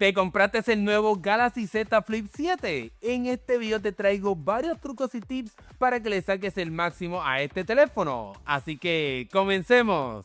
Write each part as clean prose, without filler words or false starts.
¿Te compraste el nuevo Galaxy Z Flip 7? En este video te traigo varios trucos y tips para que le saques el máximo a este teléfono. Así que comencemos.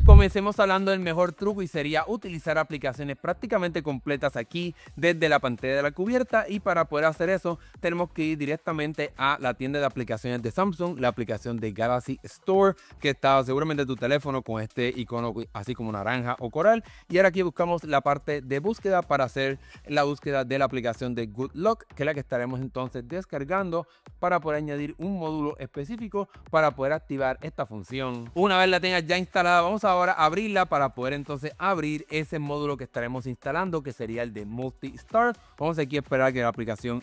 Comencemos hablando del mejor truco y sería utilizar aplicaciones prácticamente completas aquí desde la pantalla de la cubierta, y para poder hacer eso tenemos que ir directamente a la tienda de aplicaciones de Samsung, la aplicación de Galaxy Store, que está seguramente en tu teléfono con este icono así como naranja o coral, y ahora aquí buscamos la parte de búsqueda para hacer la búsqueda de la aplicación de Good Lock, que es la que estaremos entonces descargando para poder añadir un módulo específico para poder activar esta función. Una vez la tengas ya instalada, vamos ahora a abrirla para poder entonces abrir ese módulo que estaremos instalando, que sería el de Multi-Start. Vamos aquí a esperar que la aplicación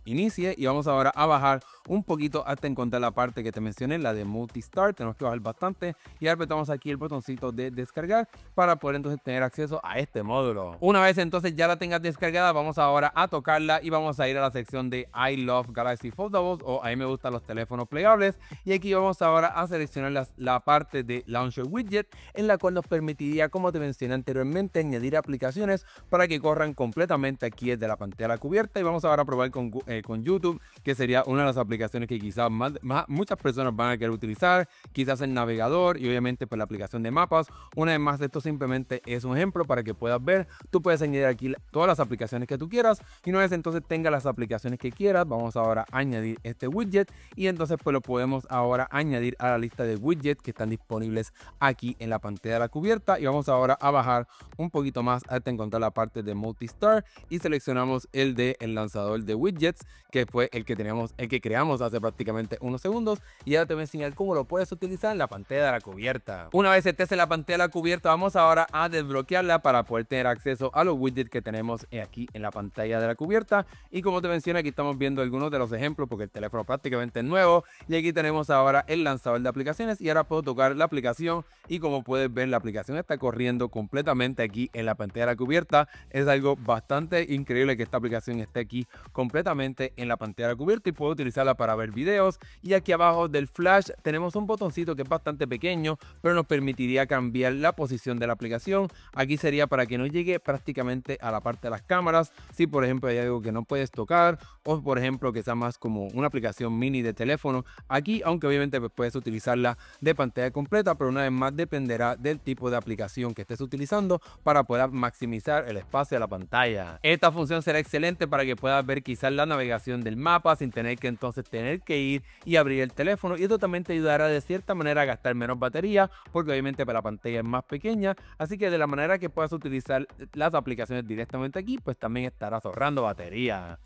inicie y vamos ahora a bajar un poquito hasta encontrar la parte que te mencioné, la de Multi-Start. Tenemos que bajar bastante y apretamos aquí el botoncito de descargar para poder entonces tener acceso a este módulo. Una vez entonces ya la tengas descargada, vamos ahora a tocarla y vamos a ir a la sección de I Love Galaxy Foldables, o a mí me gustan los teléfonos plegables, y aquí vamos ahora a seleccionar la parte de Launcher Widget, en la cual nos permitiría, como te mencioné anteriormente, añadir aplicaciones para que corran completamente aquí desde la pantalla de la cubierta. Y vamos ahora a probar con YouTube, que sería una de las aplicaciones que quizás muchas personas van a querer utilizar, quizás el navegador y obviamente pues la aplicación de mapas. Una vez más, esto simplemente es un ejemplo para que puedas ver. Tú puedes añadir aquí todas las aplicaciones que tú quieras, y una vez entonces tengas las aplicaciones que quieras, vamos ahora a añadir este widget, y entonces pues lo podemos ahora añadir a la lista de widgets que están disponibles aquí en la pantalla de la cubierta. Y vamos ahora a bajar un poquito más hasta encontrar la parte de Multi-Star y seleccionamos el de el lanzador de widgets, que fue el que creamos hace prácticamente unos segundos, y ahora te voy a enseñar cómo lo puedes utilizar en la pantalla de la cubierta. Una vez estés en la pantalla de la cubierta, vamos ahora a desbloquearla para poder tener acceso a los widgets que tenemos aquí en la pantalla de la cubierta. Y como te mencioné, aquí estamos viendo algunos de los ejemplos porque el teléfono prácticamente es nuevo, y aquí tenemos ahora el lanzador de aplicaciones, y ahora puedo tocar la aplicación y como puedes ver, la aplicación está corriendo completamente aquí en la pantalla de la cubierta. Es algo bastante increíble que esta aplicación esté aquí completamente en la pantalla de la cubierta, y puedo utilizarla para ver videos. Y aquí abajo del flash tenemos un botoncito que es bastante pequeño, pero nos permitiría cambiar la posición de la aplicación. Aquí sería para que no llegue prácticamente a la parte de las cámaras, si por ejemplo hay algo que no puedes tocar, o por ejemplo que sea más como una aplicación mini de teléfono. Aquí, aunque obviamente pues puedes utilizarla de pantalla completa, pero una vez más dependerá del tipo de aplicación que estés utilizando para poder maximizar el espacio de la pantalla. Esta función será excelente para que puedas ver quizás la navegación del mapa sin tener que entonces tener que ir y abrir el teléfono, y esto también te ayudará de cierta manera a gastar menos batería, porque obviamente pues, la pantalla es más pequeña. Así que de la manera que puedas utilizar las aplicaciones directamente aquí, pues también estarás ahorrando batería.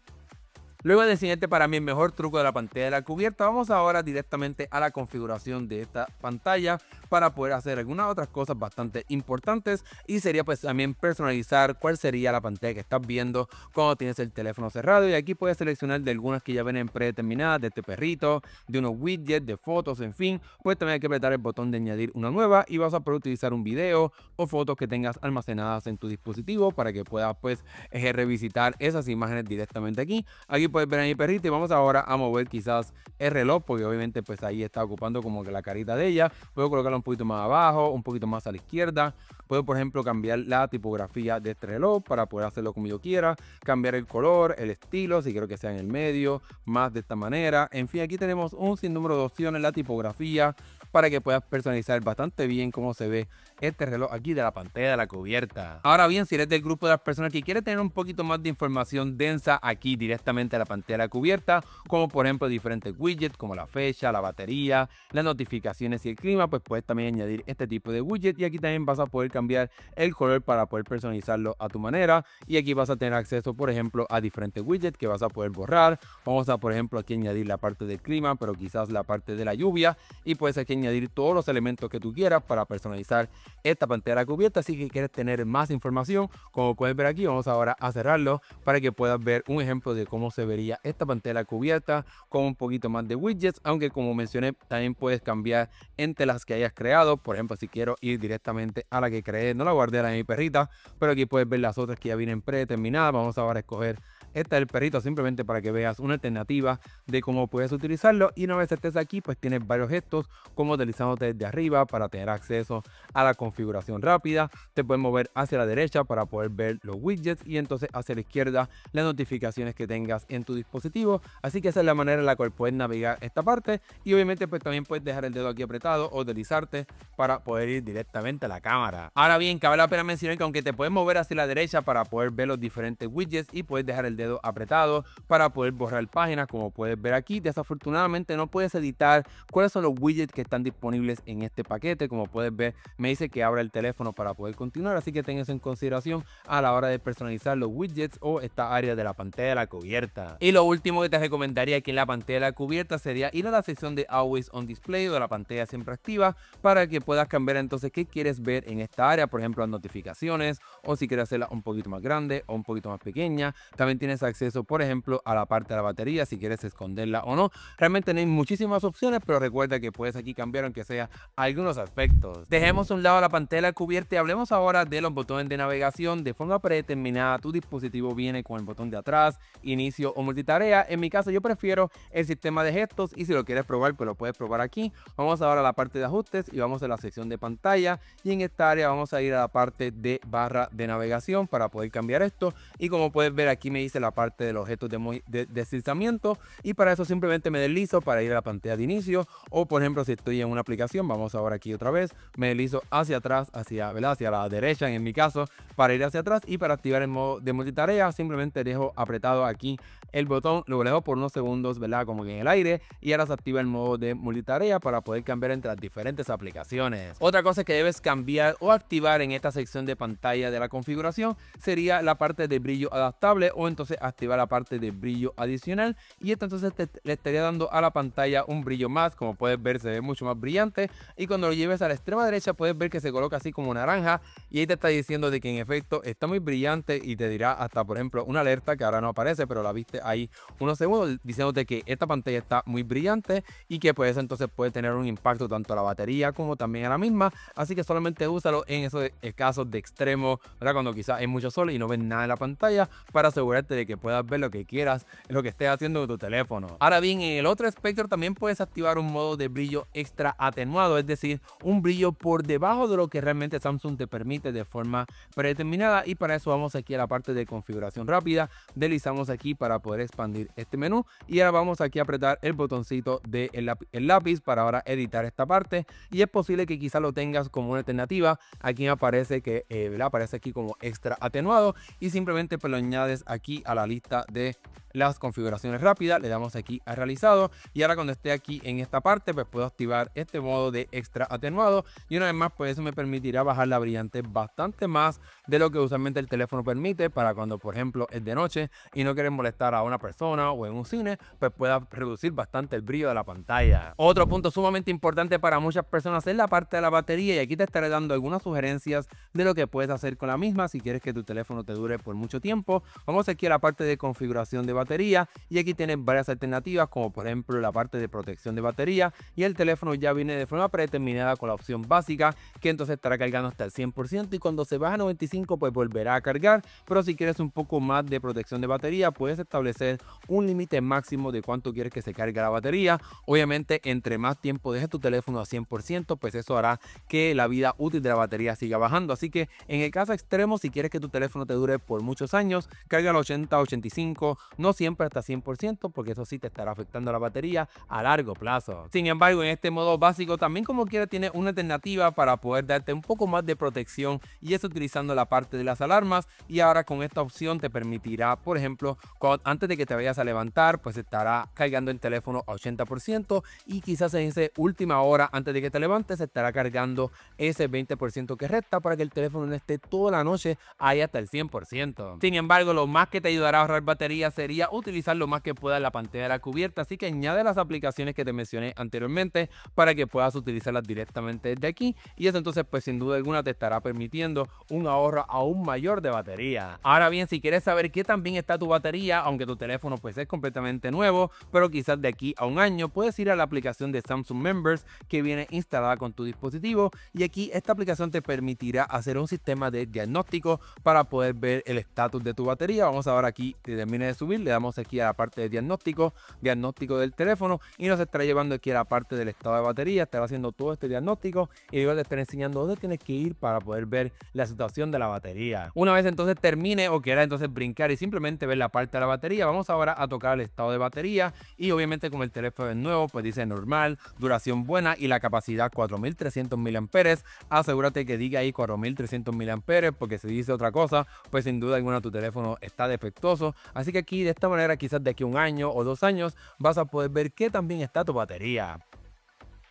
Luego de enseñarte para mí el mejor truco de la pantalla de la cubierta, vamos ahora directamente a la configuración de esta pantalla para poder hacer algunas otras cosas bastante importantes, y sería pues también personalizar cuál sería la pantalla que estás viendo cuando tienes el teléfono cerrado. Y aquí puedes seleccionar de algunas que ya vienen predeterminadas, de este perrito, de unos widgets, de fotos, en fin. Pues también hay que apretar el botón de añadir una nueva, y vas a poder utilizar un video o fotos que tengas almacenadas en tu dispositivo para que puedas pues revisitar esas imágenes directamente aquí. Aquí puedes ver a mi perrita, y vamos ahora a mover quizás el reloj, porque obviamente pues ahí está ocupando como que la carita de ella. Puedo colocarlo un poquito más abajo, un poquito más a la izquierda. Puedo por ejemplo cambiar la tipografía de este reloj para poder hacerlo como yo quiera, cambiar el color, el estilo, si quiero que sea en el medio, más de esta manera. En fin, aquí tenemos un sinnúmero de opciones, la tipografía, para que puedas personalizar bastante bien cómo se ve este reloj aquí de la pantalla de la cubierta. Ahora bien, si eres del grupo de las personas que quiere tener un poquito más de información densa aquí directamente a la pantalla de la cubierta, como por ejemplo diferentes widgets como la fecha, la batería, las notificaciones y el clima, pues puedes también añadir este tipo de widget, y aquí también vas a poder cambiar el color para poder personalizarlo a tu manera. Y aquí vas a tener acceso por ejemplo a diferentes widgets que vas a poder borrar. Vamos a por ejemplo aquí añadir la parte del clima, pero quizás la parte de la lluvia, y puedes aquí añadir todos los elementos que tú quieras para personalizar esta pantalla cubierta. Así que quieres tener más información, como puedes ver aquí, vamos ahora a cerrarlo para que puedas ver un ejemplo de cómo se vería esta pantalla cubierta con un poquito más de widgets, aunque como mencioné también puedes cambiar entre las que hayas creado. Por ejemplo, si quiero ir directamente a la que creé, no la guardé a mi perrita, pero aquí puedes ver las otras que ya vienen predeterminadas. Vamos ahora a escoger Este es el perrito, simplemente para que veas una alternativa de cómo puedes utilizarlo. Y una vez estés aquí, pues tienes varios gestos, como utilizándote desde arriba para tener acceso a la configuración rápida. Te puedes mover hacia la derecha para poder ver los widgets y entonces hacia la izquierda las notificaciones que tengas en tu dispositivo. Así que esa es la manera en la cual puedes navegar esta parte. Y obviamente pues también puedes dejar el dedo aquí apretado o deslizarte para poder ir directamente a la cámara. Ahora bien, cabe la pena mencionar que aunque te puedes mover hacia la derecha para poder ver los diferentes widgets y puedes dejar el dedo apretado para poder borrar páginas, como puedes ver aquí, desafortunadamente no puedes editar cuáles son los widgets que están disponibles en este paquete. Como puedes ver, me dice que abra el teléfono para poder continuar, así que ten eso en consideración a la hora de personalizar los widgets o esta área de la pantalla de la cubierta. Y lo último que te recomendaría aquí en la pantalla de la cubierta sería ir a la sección de Always on Display o de la pantalla siempre activa, para que puedas cambiar entonces qué quieres ver en esta área, por ejemplo las notificaciones, o si quieres hacerla un poquito más grande o un poquito más pequeña. También tienes acceso, por ejemplo, a la parte de la batería, si quieres esconderla o no. Realmente no hay muchísimas opciones, pero recuerda que puedes aquí cambiar aunque sea algunos aspectos. Dejemos a un lado la pantalla de la cubierta y hablemos ahora de los botones de navegación. De forma predeterminada, tu dispositivo viene con el botón de atrás, inicio o multitarea. En mi caso yo prefiero el sistema de gestos, y si lo quieres probar pues lo puedes probar aquí. Vamos ahora a la parte de ajustes y vamos a la sección de pantalla, y en esta área vamos a ir a la parte de barra de navegación para poder cambiar esto. Y como puedes ver, aquí me dice la parte de los gestos de deslizamiento, y para eso simplemente me deslizo para ir a la pantalla de inicio, o por ejemplo si estoy en una aplicación, vamos ahora aquí otra vez, me deslizo hacia atrás, hacia la derecha en mi caso, para ir hacia atrás. Y para activar el modo de multitarea simplemente dejo apretado aquí el botón, lo dejo por unos segundos, ¿verdad? Como que en el aire, y ahora se activa el modo de multitarea para poder cambiar entre las diferentes aplicaciones. Otra cosa que debes cambiar o activar en esta sección de pantalla de la configuración sería la parte de brillo adaptable, o entonces activar la parte de brillo adicional, y esto entonces le estaría dando a la pantalla un brillo más. Como puedes ver, se ve mucho más brillante, y cuando lo lleves a la extrema derecha puedes ver que se coloca así como naranja, y ahí te está diciendo de que en efecto está muy brillante, y te dirá hasta por ejemplo una alerta que ahora no aparece, pero la viste ahí unos segundos, diciéndote que esta pantalla está muy brillante y que pues entonces puede tener un impacto tanto a la batería como también a la misma. Así que solamente úsalo en esos casos de extremo, ¿verdad? Cuando quizás hay mucho sol y no ves nada en la pantalla, para asegurarte de que puedas ver lo que quieras, lo que estés haciendo con tu teléfono. Ahora bien, en el otro espectro también puedes activar un modo de brillo extra atenuado, es decir, un brillo por debajo de lo que realmente Samsung te permite de forma predeterminada. Y para eso vamos aquí a la parte de configuración rápida, deslizamos aquí para poder expandir este menú, y ahora vamos aquí a apretar el botoncito del el lápiz para ahora editar esta parte. Y es posible que quizás lo tengas como una alternativa. Aquí me aparece que aparece aquí como extra atenuado, y simplemente pues lo añades aquí a la lista de las configuraciones rápidas, le damos aquí a realizado, y ahora cuando esté aquí en esta parte pues puedo activar este modo de extra atenuado, y una vez más pues eso me permitirá bajar la brillantez bastante más de lo que usualmente el teléfono permite, para cuando por ejemplo es de noche y no quieres molestar a una persona o en un cine, pues pueda reducir bastante el brillo de la pantalla. Otro punto sumamente importante para muchas personas es la parte de la batería, y aquí te estaré dando algunas sugerencias de lo que puedes hacer con la misma si quieres que tu teléfono te dure por mucho tiempo. Vamos aquí a la parte de configuración de batería, y aquí tienes varias alternativas, como por ejemplo la parte de protección de batería, y el teléfono ya viene de forma predeterminada con la opción básica, que entonces estará cargando hasta el 100%, y cuando se baja a 95 pues volverá a cargar. Pero si quieres un poco más de protección de batería, puedes establecer un límite máximo de cuánto quieres que se cargue la batería. Obviamente entre más tiempo dejes tu teléfono a 100%, pues eso hará que la vida útil de la batería siga bajando. Así que en el caso extremo, si quieres que tu teléfono te dure por muchos años, carga al 80, 85, no siempre hasta 100%, porque eso sí te estará afectando la batería a largo plazo. Sin embargo, en este modo básico también, como quiera, tiene una alternativa para poder darte un poco más de protección, y es utilizando la parte de las alarmas. Y ahora con esta opción te permitirá, por ejemplo, antes de que te vayas a levantar, pues estará cargando el teléfono a 80%, y quizás en esa última hora antes de que te levantes estará cargando ese 20% que resta, para que el teléfono no esté toda la noche ahí hasta el 100%. Sin embargo, lo más que te ayudará a ahorrar batería sería sería utilizar lo más que pueda la pantalla de la cubierta, así que añade las aplicaciones que te mencioné anteriormente para que puedas utilizarlas directamente desde aquí, y eso entonces pues sin duda alguna te estará permitiendo un ahorro aún mayor de batería. Ahora bien, si quieres saber qué tan bien está tu batería, aunque tu teléfono pues es completamente nuevo, pero quizás de aquí a un año, puedes ir a la aplicación de Samsung Members que viene instalada con tu dispositivo, y aquí esta aplicación te permitirá hacer un sistema de diagnóstico para poder ver el estatus de tu batería. Vamos a ver aquí, que termine de subir, le damos aquí a la parte de diagnóstico del teléfono, y nos estará llevando aquí a la parte del estado de batería. Estará haciendo todo este diagnóstico y luego te estará enseñando dónde tienes que ir para poder ver la situación de la batería. Una vez entonces termine o quiera entonces brincar y simplemente ver la parte de la batería, vamos ahora a tocar el estado de batería, y obviamente como el teléfono es nuevo pues dice normal, duración buena y la capacidad 4300 mAh. Asegúrate que diga ahí 4300 mAh, porque si dice otra cosa pues sin duda alguna tu teléfono está defectuoso. Así que aquí de esta manera quizás de aquí a un año o 2 años vas a poder ver qué tan bien está tu batería.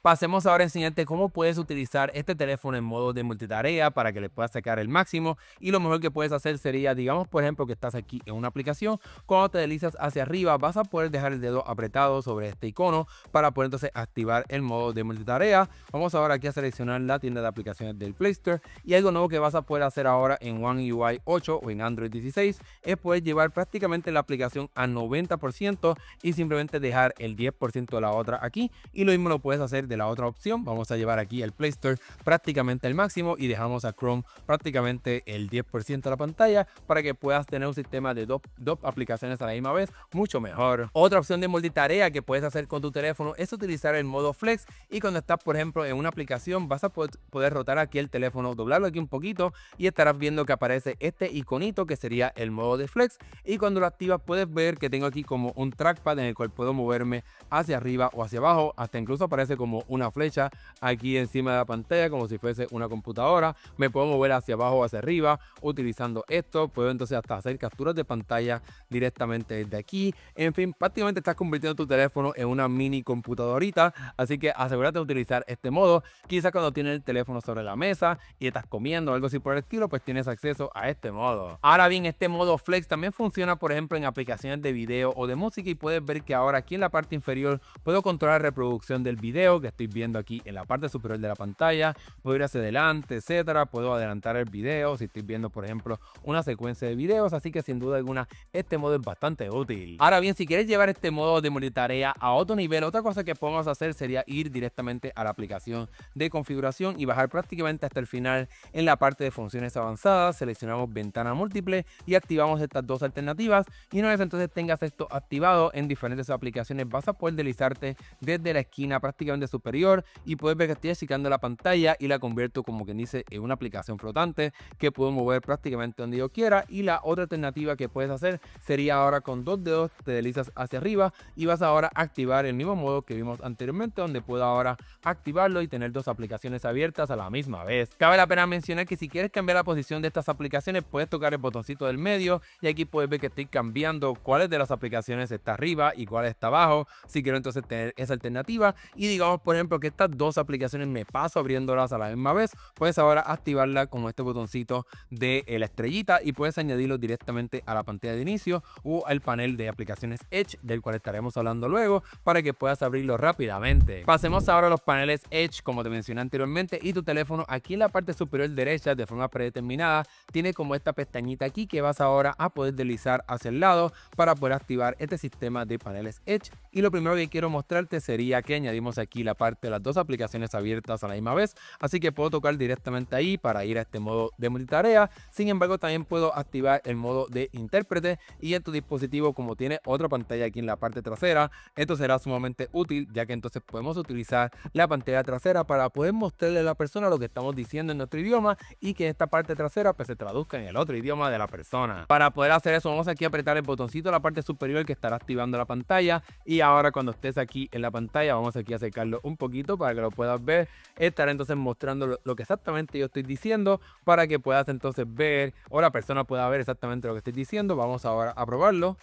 Pasemos ahora a enseñarte cómo puedes utilizar este teléfono en modo de multitarea para que le puedas sacar el máximo. Y lo mejor que puedes hacer sería, digamos por ejemplo que estás aquí en una aplicación, cuando te deslizas hacia arriba vas a poder dejar el dedo apretado sobre este icono para poder entonces activar el modo de multitarea. Vamos ahora aquí a seleccionar la tienda de aplicaciones del Play Store, y algo nuevo que vas a poder hacer ahora en One UI 8 o en Android 16 es poder llevar prácticamente la aplicación a 90% y simplemente dejar el 10% de la otra aquí, y lo mismo lo puedes hacer de la otra opción. Vamos a llevar aquí el Play Store prácticamente el máximo y dejamos a Chrome prácticamente el 10% de la pantalla para que puedas tener un sistema de dos aplicaciones a la misma vez mucho mejor. Otra opción de multitarea que puedes hacer con tu teléfono es utilizar el modo Flex, y cuando estás por ejemplo en una aplicación vas a poder rotar aquí el teléfono, doblarlo aquí un poquito y estarás viendo que aparece este iconito que sería el modo de Flex, y cuando lo activas puedes ver que tengo aquí como un trackpad en el cual puedo moverme hacia arriba o hacia abajo, hasta incluso aparece como una flecha aquí encima de la pantalla como si fuese una computadora. Me puedo mover hacia abajo o hacia arriba utilizando esto, puedo entonces hasta hacer capturas de pantalla directamente desde aquí. En fin, prácticamente estás convirtiendo tu teléfono en una mini computadorita, así que asegúrate de utilizar este modo. Quizás cuando tienes el teléfono sobre la mesa y estás comiendo o algo así por el estilo, pues tienes acceso a este modo. Ahora bien, este modo Flex también funciona por ejemplo en aplicaciones de video o de música, y puedes ver que ahora aquí en la parte inferior puedo controlar la reproducción del video que estoy viendo aquí en la parte superior de la pantalla. Puedo ir hacia adelante, etcétera. Puedo adelantar el video si estoy viendo por ejemplo una secuencia de videos, así que sin duda alguna este modo es bastante útil. Ahora bien, si quieres llevar este modo de multitarea a otro nivel, otra cosa que podemos hacer sería ir directamente a la aplicación de configuración y bajar prácticamente hasta el final. En la parte de funciones avanzadas seleccionamos ventana múltiple y activamos estas dos alternativas, y una vez entonces tengas esto activado en diferentes aplicaciones vas a poder deslizarte desde la esquina prácticamente superior y puedes ver que estoy achicando la pantalla y la convierto como quien dice en una aplicación flotante que puedo mover prácticamente donde yo quiera. Y la otra alternativa que puedes hacer sería ahora con dos dedos te deslizas hacia arriba y vas ahora a activar el mismo modo que vimos anteriormente, donde puedo ahora activarlo y tener dos aplicaciones abiertas a la misma vez. Cabe la pena mencionar que si quieres cambiar la posición de estas aplicaciones puedes tocar el botoncito del medio, y aquí puedes ver que estoy cambiando cuáles de las aplicaciones está arriba y cuál está abajo, si quiero entonces tener esa alternativa. Y digamos por ejemplo que estas dos aplicaciones me paso abriéndolas a la misma vez, puedes ahora activarla con este botoncito de la estrellita y puedes añadirlo directamente a la pantalla de inicio o al panel de aplicaciones Edge, del cual estaremos hablando luego, para que puedas abrirlo rápidamente. Pasemos ahora a los paneles Edge, como te mencioné anteriormente, y tu teléfono aquí en la parte superior derecha de forma predeterminada tiene como esta pestañita aquí que vas ahora a poder deslizar hacia el lado para poder activar este sistema de paneles Edge. Y lo primero que quiero mostrarte sería que añadimos aquí la parte de las dos aplicaciones abiertas a la misma vez, así que puedo tocar directamente ahí para ir a este modo de multitarea. Sin embargo, también puedo activar el modo de intérprete, y en tu dispositivo, como tiene otra pantalla aquí en la parte trasera, esto será sumamente útil, ya que entonces podemos utilizar la pantalla trasera para poder mostrarle a la persona lo que estamos diciendo en nuestro idioma y que esta parte trasera pues se traduzca en el otro idioma de la persona. Para poder hacer eso vamos aquí a apretar el botoncito en la parte superior que estará activando la pantalla, y ahora cuando estés aquí en la pantalla vamos aquí a acercarlo un poquito para que lo puedas ver. Estará entonces mostrando lo que exactamente yo estoy diciendo para que puedas entonces ver o la persona pueda ver exactamente lo que estoy diciendo. Vamos ahora a probarlo.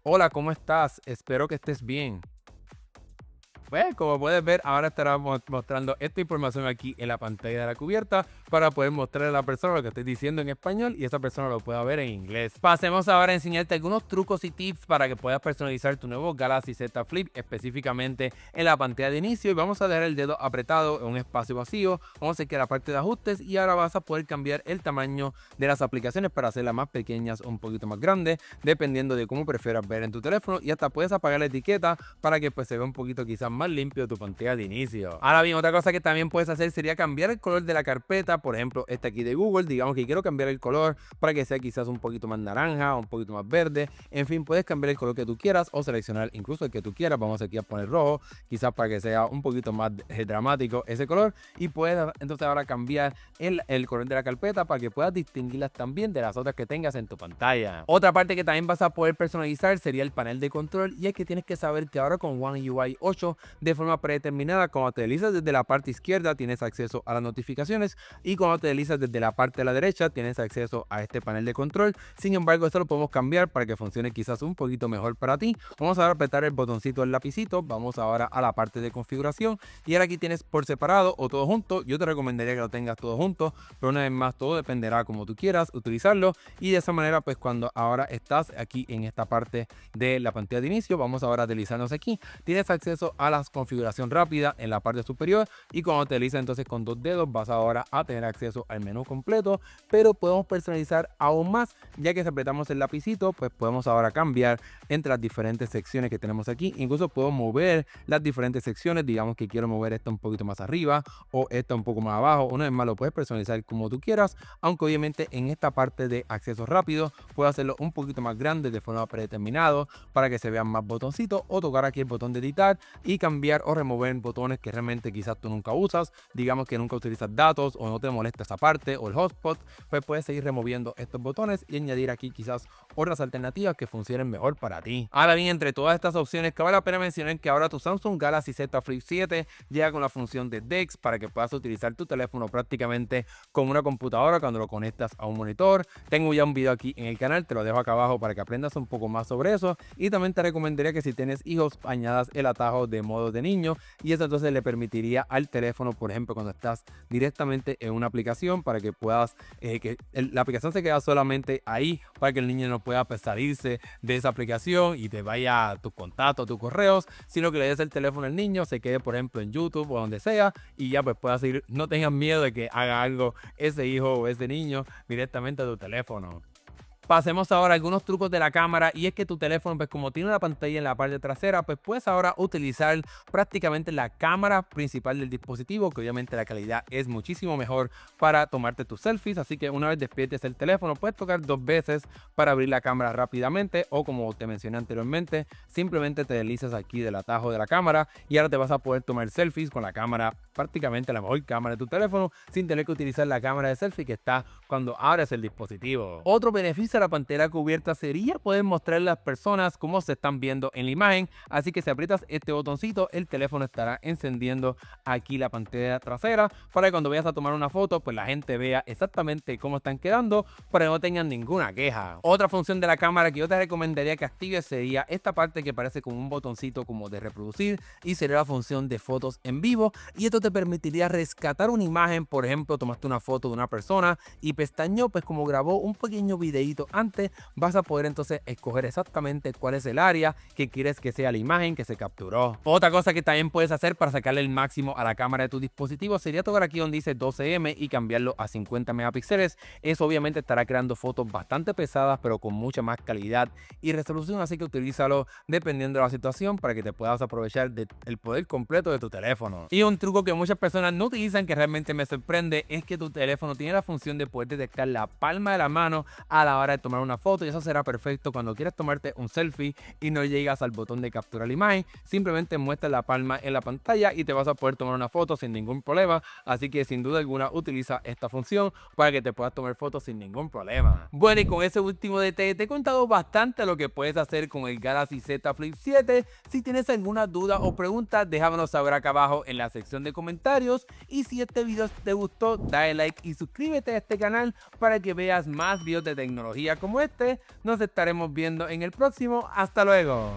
Hola, ¿cómo estás? Espero que estés bien. Pues como puedes ver, ahora estaremos mostrando esta información aquí en la pantalla de la cubierta para poder mostrarle a la persona lo que estoy diciendo en español y esa persona lo pueda ver en inglés. Pasemos ahora a enseñarte algunos trucos y tips para que puedas personalizar tu nuevo Galaxy Z Flip, específicamente en la pantalla de inicio, y vamos a dejar el dedo apretado en un espacio vacío. Vamos a ir a la parte de ajustes y ahora vas a poder cambiar el tamaño de las aplicaciones para hacerlas más pequeñas o un poquito más grandes, dependiendo de cómo prefieras ver en tu teléfono, y hasta puedes apagar la etiqueta para que pues se vea un poquito quizás más limpio tu pantalla de inicio. Ahora bien, otra cosa que también puedes hacer sería cambiar el color de la carpeta. Por ejemplo, esta aquí de Google, digamos que quiero cambiar el color para que sea quizás un poquito más naranja o un poquito más verde. En fin, puedes cambiar el color que tú quieras o seleccionar incluso el que tú quieras. Vamos aquí a poner rojo, quizás para que sea un poquito más dramático ese color, y puedes entonces ahora cambiar el color de la carpeta para que puedas distinguirlas también de las otras que tengas en tu pantalla. Otra parte que también vas a poder personalizar sería el panel de control, y es que tienes que saber que ahora con One UI 8 de forma predeterminada, cuando te deslizas desde la parte izquierda tienes acceso a las notificaciones, y cuando te deslizas desde la parte de la derecha tienes acceso a este panel de control. Sin embargo, esto lo podemos cambiar para que funcione quizás un poquito mejor para ti. Vamos a apretar el botoncito del lapicito, vamos ahora a la parte de configuración, y ahora aquí tienes por separado o todo junto. Yo te recomendaría que lo tengas todo junto, pero una vez más todo dependerá como tú quieras utilizarlo, y de esa manera pues cuando ahora estás aquí en esta parte de la pantalla de inicio, vamos ahora a deslizarnos aquí, tienes acceso a la configuración rápida en la parte superior, y cuando te deslizas entonces con dos dedos vas ahora a tener acceso al menú completo, pero podemos personalizar aún más, ya que si apretamos el lapicito pues podemos ahora cambiar entre las diferentes secciones que tenemos aquí. Incluso puedo mover las diferentes secciones, digamos que quiero mover esta un poquito más arriba o esta un poco más abajo. Una vez más lo puedes personalizar como tú quieras, aunque obviamente en esta parte de acceso rápido puedo hacerlo un poquito más grande de forma predeterminado para que se vean más botoncitos, o tocar aquí el botón de editar y cambiar o remover botones que realmente quizás tú nunca usas, digamos que nunca utilizas datos o no te molesta esa parte o el hotspot, pues puedes seguir removiendo estos botones y añadir aquí quizás otras alternativas que funcionen mejor para ti. Ahora bien, entre todas estas opciones cabe la pena mencionar que ahora tu Samsung Galaxy Z Flip 7 llega con la función de DeX para que puedas utilizar tu teléfono prácticamente como una computadora cuando lo conectas a un monitor. Tengo ya un video aquí en el canal, te lo dejo acá abajo para que aprendas un poco más sobre eso, y también te recomendaría que si tienes hijos añadas el atajo de modo de niño, y eso entonces le permitiría al teléfono, por ejemplo, cuando estás directamente en una aplicación, para que puedas la aplicación se queda solamente ahí para que el niño no pueda pues, salirse de esa aplicación y te vaya a tus contactos, tus correos, sino que le des el teléfono al niño, se quede por ejemplo en YouTube o donde sea, y ya pues puedas seguir. No tengas miedo de que haga algo ese hijo o ese niño directamente a tu teléfono. Pasemos ahora a algunos trucos de la cámara, y es que tu teléfono pues como tiene una pantalla en la parte trasera, pues puedes ahora utilizar prácticamente la cámara principal del dispositivo, que obviamente la calidad es muchísimo mejor para tomarte tus selfies. Así que una vez despiertes el teléfono puedes tocar dos veces para abrir la cámara rápidamente, o como te mencioné anteriormente, simplemente te deslizas aquí del atajo de la cámara y ahora te vas a poder tomar selfies con la cámara, prácticamente la mejor cámara de tu teléfono, sin tener que utilizar la cámara de selfie que está cuando abres el dispositivo. Otro beneficio de la pantalla cubierta sería poder mostrarle a las personas cómo se están viendo en la imagen, así que si aprietas este botoncito el teléfono estará encendiendo aquí la pantalla trasera para que cuando vayas a tomar una foto pues la gente vea exactamente cómo están quedando, para que no tengan ninguna queja. Otra función de la cámara que yo te recomendaría que actives sería esta parte que parece como un botoncito como de reproducir, y sería la función de fotos en vivo, y esto te permitiría rescatar una imagen. Por ejemplo, tomaste una foto de una persona y pestañó, pues como grabó un pequeño videito antes, vas a poder entonces escoger exactamente cuál es el área que quieres que sea la imagen que se capturó. Otra cosa que también puedes hacer para sacarle el máximo a la cámara de tu dispositivo sería tocar aquí donde dice 12M y cambiarlo a 50 megapíxeles. Eso obviamente estará creando fotos bastante pesadas pero con mucha más calidad y resolución, así que utilízalo dependiendo de la situación para que te puedas aprovechar del poder completo de tu teléfono. Y un truco que muchas personas no utilizan, que realmente me sorprende, es que tu teléfono tiene la función de poder detectar la palma de la mano a la hora de tomar una foto, y eso será perfecto cuando quieras tomarte un selfie y no llegas al botón de capturar la imagen. Simplemente muestra la palma en la pantalla y te vas a poder tomar una foto sin ningún problema, así que sin duda alguna utiliza esta función para que te puedas tomar fotos sin ningún problema. Bueno, y con ese último detalle te he contado bastante lo que puedes hacer con el Galaxy Z Flip 7. Si tienes alguna duda o pregunta, déjamelo saber acá abajo en la sección de comentarios, y si este video te gustó, dale like y suscríbete a este canal para que veas más videos de tecnología como este. Nos estaremos viendo en el próximo. Hasta luego.